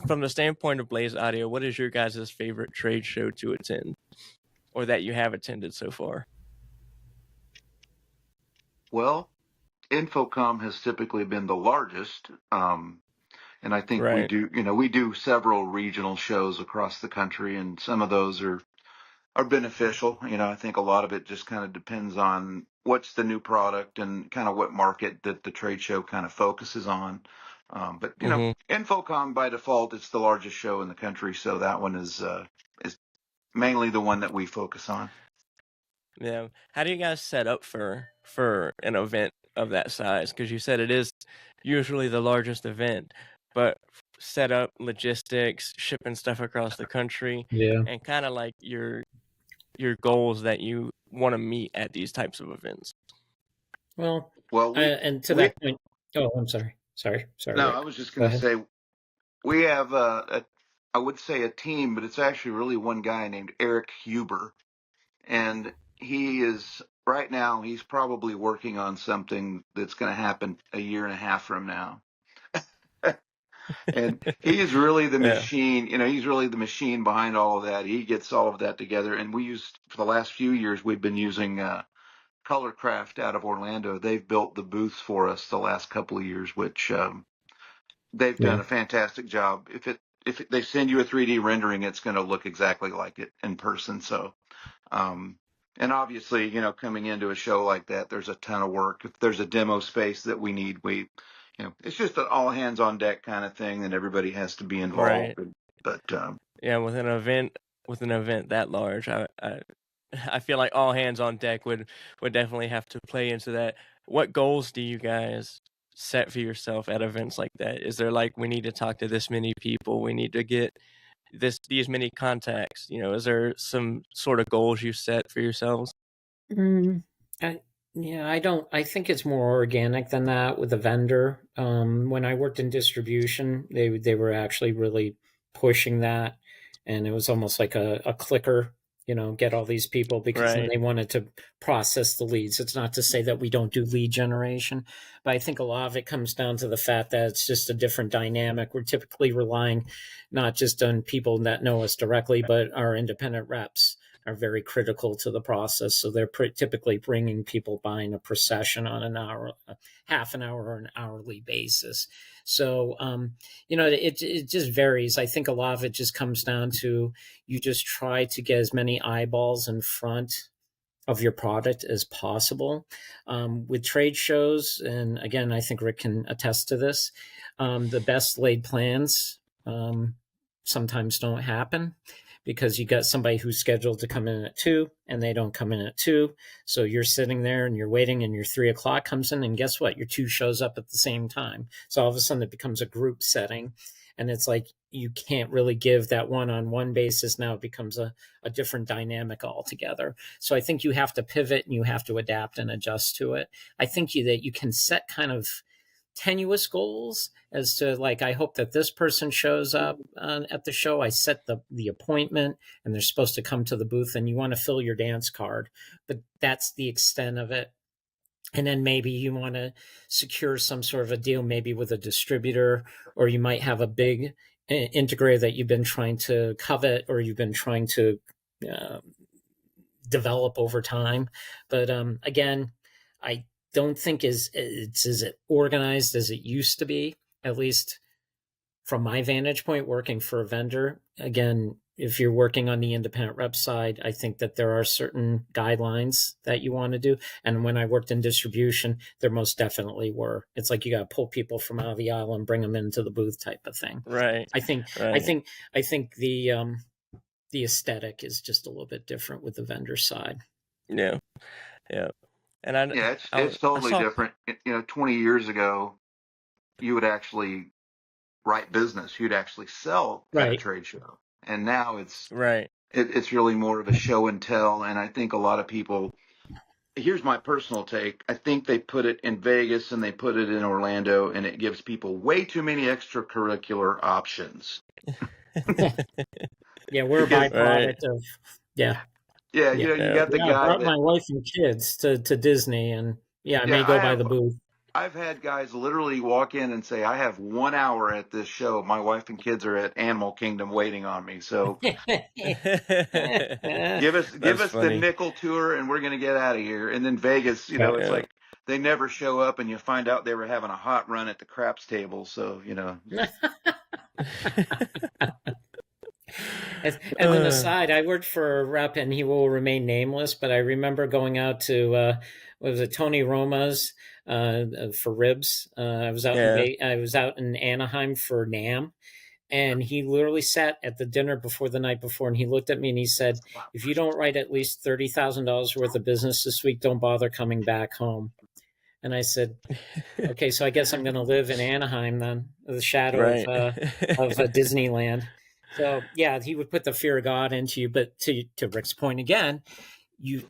from the standpoint of Blaze Audio, what is your guys' favorite trade show to attend, or that you have attended so far?
well, Infocom has typically been the largest. And I think
Right.
we do several regional shows across the country, and some of those are beneficial. I think a lot of it just kind of depends on what's the new product and kind of what market that the trade show kind of focuses on. But
hmm
Infocom by default, it's the largest show in the country, so that one is mainly the one that we focus on.
Yeah. How do you guys set up for an event of that size? Because you said it is usually the largest event, but set up logistics, shipping stuff across the country,
Yeah.
and kind of like your goals that you want to meet at these types of events.
Well,
Well,
and to
we
that point, oh, I'm sorry,
no,
Rick.
I was just
Go
going to
ahead.
say we have I would say a team, but it's actually really one guy named Eric Huber, and he is right now he's probably working on something that's going to happen a year and a half from now. And he is really the
Yeah.
machine, he's really the machine behind all of that. He gets all of that together. And we used, for the last few years, we've been using Colorcraft out of Orlando. They've built the booths for us the last couple of years, which they've done
Yeah.
a fantastic job. If they send you a 3D rendering, it's going to look exactly like it in person. So, and obviously, coming into a show like that, there's a ton of work. If there's a demo space that we need, it's just an all hands on deck kind of thing, and everybody has to be involved.
Right.
But
Yeah. With an event that large, I feel like all hands on deck would definitely have to play into that. What goals do you guys set for yourself at events like that? Is there like, we need to talk to this many people, we need to get these many contacts? Is there some sort of goals you set for yourselves?
Mm, I, yeah, I don't. I think it's more organic than that with a vendor. When I worked in distribution, they were actually really pushing that, and it was almost like a clicker. Get all these people because then
Right.
they wanted to process the leads. It's not to say that we don't do lead generation, but I think a lot of it comes down to the fact that it's just a different dynamic. We're typically relying not just on people that know us directly, but our independent reps are very critical to the process. So they're typically bringing people by in a procession on an hour, half an hour, or an hourly basis. So, it just varies. I think a lot of it just comes down to you just try to get as many eyeballs in front of your product as possible. With trade shows, and again, I think Rick can attest to this, the best laid plans sometimes don't happen because you got somebody who's scheduled to come in at 2 and they don't come in at 2. So you're sitting there and you're waiting and your 3 o'clock comes in, and guess what? Your 2 shows up at the same time. So all of a sudden it becomes a group setting, and it's like you can't really give that one-on-one basis. Now it becomes a different dynamic altogether. So I think you have to pivot and you have to adapt and adjust to it. I think that you can set kind of tenuous goals as to, like, I hope that this person shows up at the show. I set the appointment and they're supposed to come to the booth, and you want to fill your dance card, but that's the extent of it. And then maybe you want to secure some sort of a deal, maybe with a distributor, or you might have a big integrator that you've been trying to covet or you've been trying to develop over time. But again, I don't think it's as organized as it used to be, at least from my vantage point working for a vendor. Again, if you're working on the independent rep side, I think that there are certain guidelines that you want to do. And when I worked in distribution, there most definitely were. It's like you got to pull people from out of the aisle and bring them into the booth type of thing.
Right.
I think the aesthetic is just a little bit different with the vendor side.
Yeah. Yeah. And
Yeah, it's totally different. 20 years ago, you would actually write business. You'd actually sell at a trade show. And now it's really more of a show and tell. And I think a lot of people, here's my personal take. I think they put it in Vegas and they put it in Orlando, and it gives people way too many extracurricular options.
Yeah, we're a byproduct of,
Yeah, you got the guy.
I brought my wife and kids to Disney, and I may go by the booth.
I've had guys literally walk in and say, I have 1 hour at this show. My wife and kids are at Animal Kingdom waiting on me. So give us the nickel tour and we're going to get out of here. And then Vegas, it's like they never show up and you find out they were having a hot run at the craps table. So,
And then aside, I worked for a rep, and he will remain nameless, but I remember going out to was it Tony Roma's for ribs. I was out in Anaheim for NAM, and he literally sat at the dinner before the night before, and he looked at me and he said, "If you don't write at least $30,000 worth of business this week, don't bother coming back home." And I said, "Okay, so I guess I'm going to live in Anaheim then, the shadow of Disneyland." So yeah, he would put the fear of God into you. But to Rick's point again, you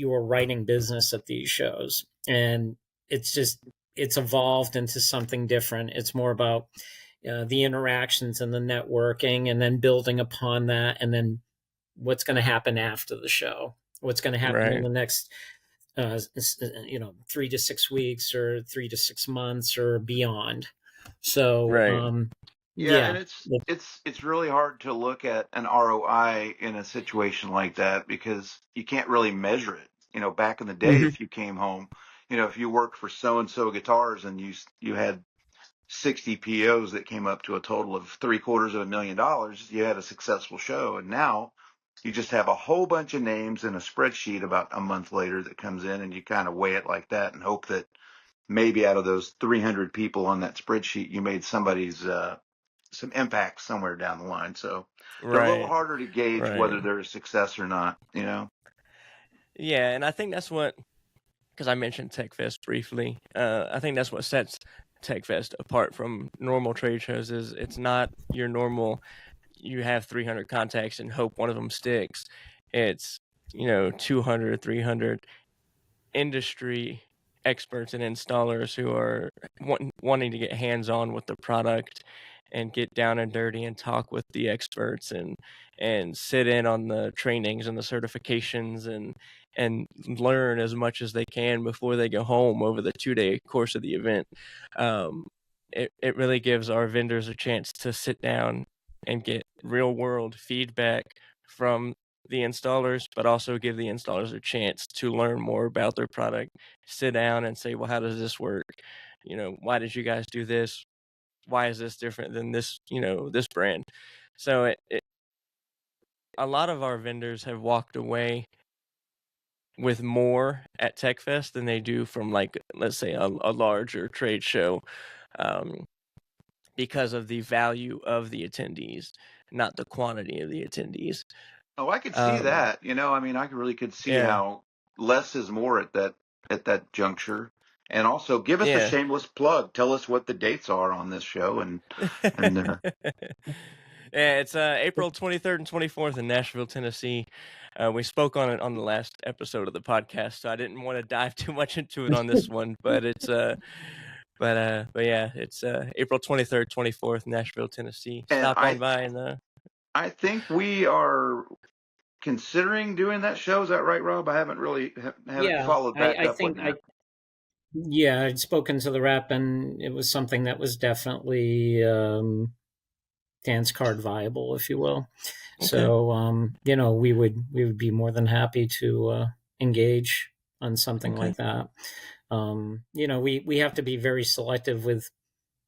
were writing business at these shows, and it's evolved into something different. It's more about the interactions and the networking, and then building upon that, and then what's going to happen after the show, what's going to happen in the next 3 to 6 weeks or 3 to 6 months or beyond. So
and it's really hard to look at an ROI in a situation like that because you can't really measure it. Back in the day, if you came home, if you worked for so-and-so guitars and you had 60 POs that came up to a total of $750,000, you had a successful show. And now you just have a whole bunch of names in a spreadsheet about a month later that comes in, and you kind of weigh it like that and hope that maybe out of those 300 people on that spreadsheet, you made somebody's some impact somewhere down the line. So they're a little harder to gauge whether they're a success or not, Yeah,
and I think that's what, because I mentioned TechFest briefly, I think that's what sets TechFest apart from normal trade shows is it's not your normal, you have 300 contacts and hope one of them sticks. It's, 200, 300 industry experts and installers who are wanting to get hands-on with the product and get down and dirty and talk with the experts and sit in on the trainings and the certifications and learn as much as they can before they go home over the 2-day course of the event. It really gives our vendors a chance to sit down and get real world feedback from the installers, but also give the installers a chance to learn more about their product, sit down and say, well, how does this work? Why did you guys do this? Why is this different than this, this brand? So a lot of our vendors have walked away with more at TechFest than they do from, like, let's say a larger trade show, because of the value of the attendees, not the quantity of the attendees.
Oh, I could see that. I mean, I really could see
Yeah.
how less is more at that juncture. And also, give us a
Yeah.
shameless plug. Tell us what the dates are on this show, and
Yeah, it's April 23rd and 24th in Nashville, Tennessee. We spoke on it on the last episode of the podcast, so I didn't want to dive too much into it on this one. But it's but yeah, it's April 23rd, 24th, Nashville, Tennessee.
and
Stop on by and
I think we are considering doing that show. Is that right, Rob? I haven't really haven't
Yeah,
followed back
I
up
think
with you.
yeah, I'd spoken to the rep, and it was something that was definitely dance card viable, if you will.
Okay.
So we would be more than happy to engage on something
Okay.
like that. We have to be very selective with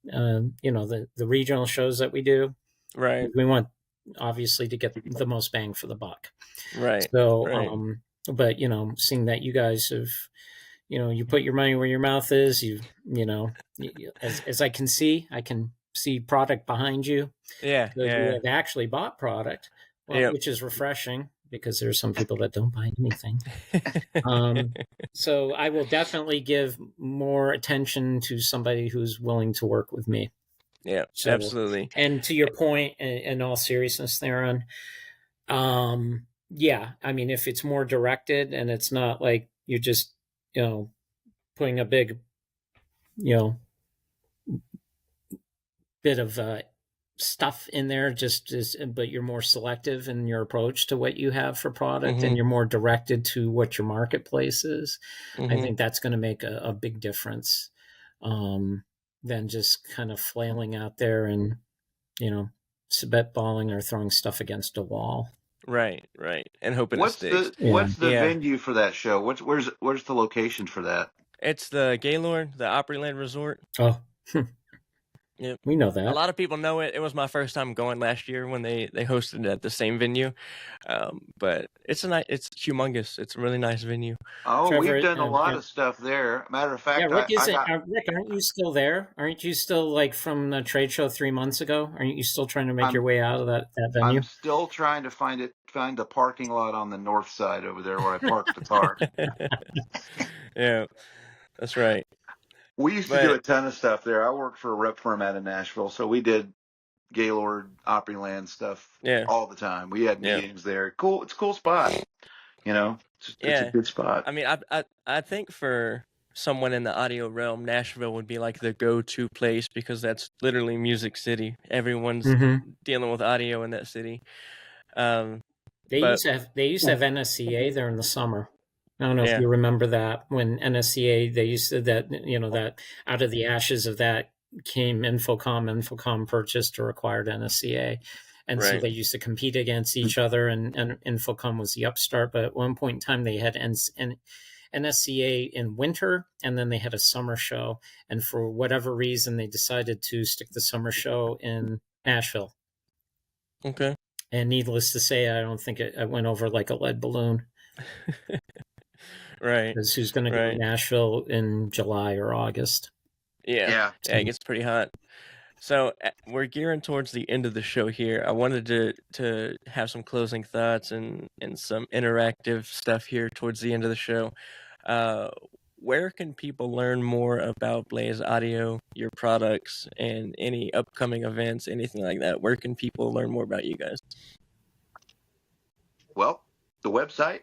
the regional shows that we do.
Right.
We want obviously to get the most bang for the buck.
Right.
So
Right.
but seeing that you guys have you put your money where your mouth is, as I can see product behind you.
Yeah.
Because
Yeah.
you have actually bought product,
Yep.
which is refreshing because there's some people that don't buy anything. So I will definitely give more attention to somebody who's willing to work with me.
Yeah,
So,
absolutely.
And to your point, in all seriousness, Theron, yeah, I mean, if it's more directed and it's not like you're just, putting a big, bit of stuff in there, but you're more selective in your approach to what you have for product, and you're more directed to what your marketplace is. I think that's going to make a big difference, than just kind of flailing out there and, spitballing or throwing stuff against a wall.
Right. And hoping it sticks.
What's the venue for that show? Where's the location for that?
It's the Gaylord, the Opryland Resort.
Oh,
Yep.
We know that.
A lot of people know it. It was my first time going last year when they hosted it at the same venue. But it's humongous. It's a really nice venue.
Oh, Trevor, we've done a lot of stuff there. Matter of fact,
Rick, Rick, aren't you still there? Aren't you still, like, from the trade show 3 months ago? Aren't you still trying to make your way out of that venue?
I'm still trying to find the parking lot on the north side over there where I parked the car.
Yeah, that's right.
We used to do a ton of stuff there. I worked for a rep firm out of Nashville, so we did Gaylord, Opryland stuff all the time. We had meetings there. Cool, it's a cool spot. It's a good spot.
I mean, I think for someone in the audio realm, Nashville would be like the go-to place because that's literally Music City. Everyone's dealing with audio in that city.
They used to have NSCA there in the summer. I don't know if you remember that, when NSCA, they used to, that out of the ashes of that came Infocom. Infocom purchased or acquired NSCA. And so they used to compete against each other, and Infocom was the upstart. But at one point in time, they had NSCA in winter, and then they had a summer show. And for whatever reason, they decided to stick the summer show in Nashville.
Okay.
And needless to say, I don't think it went over like a lead balloon.
Right.
Because who's going to go to Nashville in July or August?
Yeah, it gets pretty hot. So we're gearing towards the end of the show here. I wanted to have some closing thoughts and some interactive stuff here towards the end of the show. where can people learn more about Blaze Audio, your products, and any upcoming events, anything like that? Where can people learn more about you guys?
Well, the website,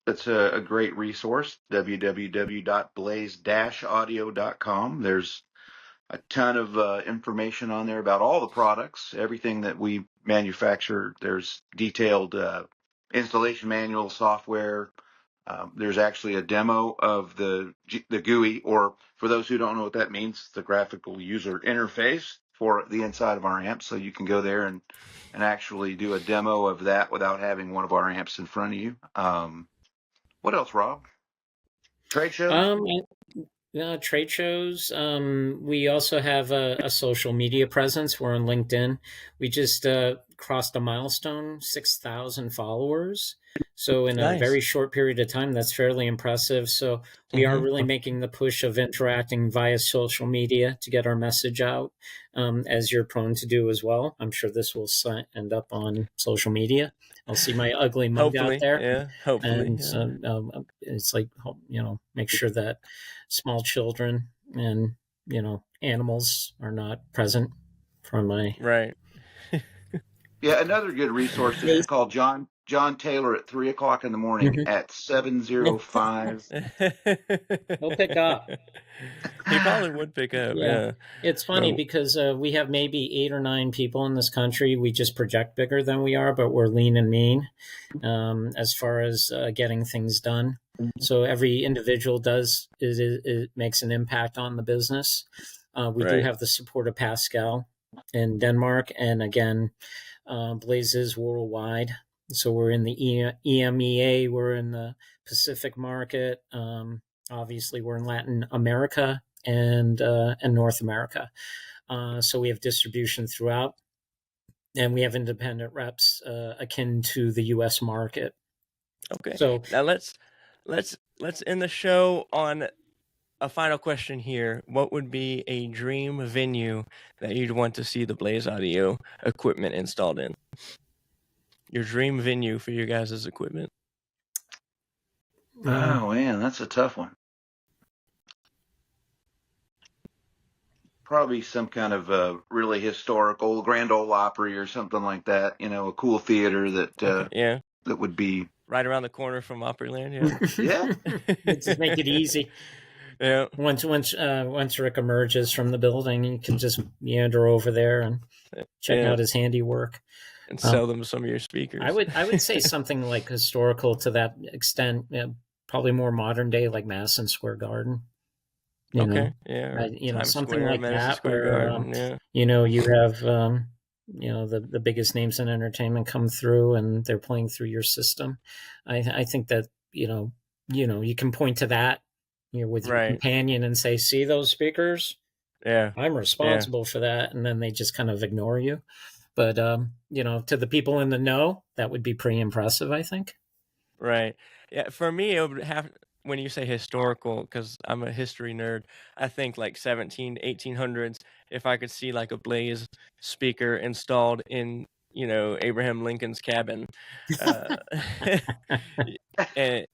that's a great resource, www.blaze-audio.com. There's a ton of information on there about all the products, everything that we manufacture. There's detailed installation manual software. There's actually a demo of the GUI, or for those who don't know what that means, the graphical user interface for the inside of our amps. So you can go there and actually do a demo of that without having one of our amps in front of you. What else, Rob? Trade shows?
Trade shows. We also have a social media presence. We're on LinkedIn. We just crossed a milestone, 6,000 followers. So in a very short period of time, that's fairly impressive. So we are really making the push of interacting via social media to get our message out, as you're prone to do as well. I'm sure this will end up on social media. I'll see my ugly mug out there.
Yeah, hopefully.
And it's like, make sure that small children and, animals are not present from my...
Right.
Yeah, another good resource is to call John Taylor at 3 o'clock in the morning at 705.
He'll pick up.
He probably would pick up. Yeah.
It's funny because we have maybe 8 or 9 people in this country. We just project bigger than we are, but we're lean and mean as far as getting things done. So every individual it makes an impact on the business. We do have the support of Pascal in Denmark, and again, Blaze is worldwide. So we're in the EMEA, we're in the Pacific market. Obviously, we're in Latin America and North America. So we have distribution throughout, and we have independent reps akin to the U.S. market.
Okay.
So
now let's end the show on a final question here. What would be a dream venue that you'd want to see the Blaze Audio equipment installed in? Your dream venue for your guys' equipment.
Oh man, that's a tough one. Probably some kind of really historical Grand Ole Opry or something like that. A cool theater that that would be
right around the corner from Opryland.
Yeah.
Just make it easy.
Yeah.
Once Rick emerges from the building, you can just meander over there and check out his handiwork
and sell them some of your speakers.
I would say something like historical to that extent. Probably more modern day, like Madison Square Garden. Something
Square,
like
Madison
that,
Square
where
Garden,
you have the biggest names in entertainment come through, and they're playing through your system. I think that you can point to that with your companion and say, "See those speakers?
Yeah,
I'm responsible for that," and then they just kind of ignore you. But to the people in the know, that would be pretty impressive, I think.
Right. Yeah. For me, it would have. When you say historical, because I'm a history nerd, I think like 1800s, if I could see like a Blaze speaker installed in, Abraham Lincoln's cabin, and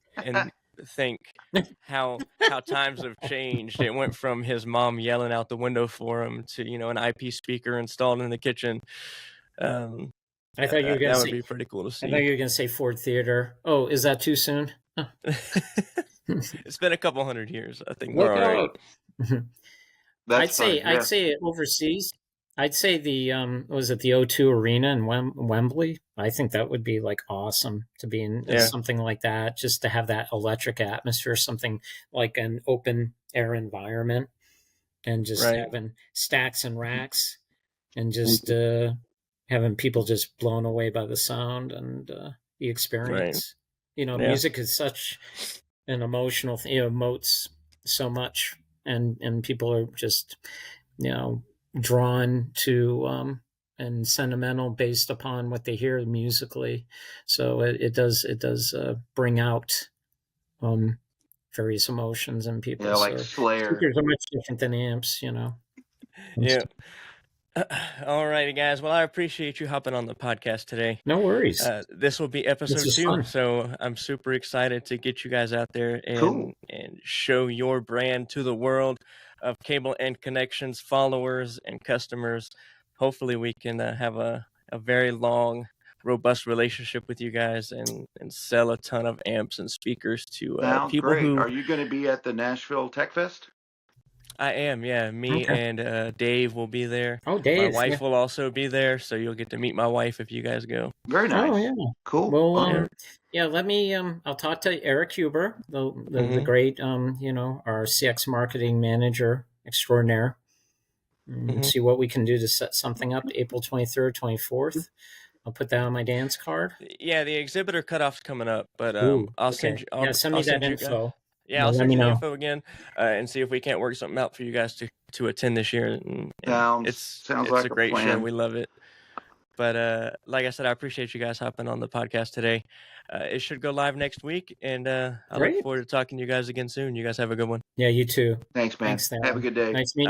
think how times have changed. It went from his mom yelling out the window for him to, an IP speaker installed in the kitchen.
I thought you were going to say,
that would be pretty cool to see.
I thought you were going to say Ford Theater. Oh, is that too soon? Huh.
It's been a couple hundred years. I think
we're
all right.
I'd say overseas. I'd say the the O2 Arena in Wembley. I think that would be like awesome to be in something like that, just to have that electric atmosphere, something like an open air environment, and just having stacks and racks, and just having people just blown away by the sound and the experience. Music is such an emotional thing. It emotes so much, and people are just drawn to and sentimental based upon what they hear musically. So it does bring out various emotions in people.
Like Slayer.
Speakers are much different than amps,
Yeah. All righty, guys. Well, I appreciate you hopping on the podcast today.
No worries.
This will be
This
episode
was
2,
fun.
so I'm super excited to get you guys out there
Cool.
and show your brand to the world of cable and connections followers and customers. Hopefully, we can have a very long, robust relationship with you guys and sell a ton of amps and speakers to
Sounds
people
great.
who
Are you going to be at the Nashville Tech Fest?
I am, yeah. Me
Okay.
and Dave will be there.
Oh,
My
Dave.
wife
Yeah.
will also be there, so you'll get to meet my wife if you guys go.
Very nice.
Oh, yeah.
Cool.
Well,
Okay.
yeah, let me, I'll talk to Eric Huber, the
Mhm.
great, our CX marketing manager extraordinaire, and
Mhm.
see what we can do to set something up April 23rd, 24th. I'll put that on my dance card.
Yeah, the exhibitor cutoff's coming up, but
Ooh,
I'll
okay.
send you.
Yeah, send me
I'll
that
send you.
info.
Yeah, I'll
Let
send
me
you the
know.
info again, and see if we can't work something out for you guys to attend this year. And
Sounds
it's
like
a great show.
plan.
We love it. But like I said, I appreciate you guys hopping on the podcast today. It should go live next week, and I look
Great.
forward to talking to you guys again soon. You guys have a good one.
Yeah, you too.
Thanks, man.
Thanks, Sam.
Have a good day.
Nice meeting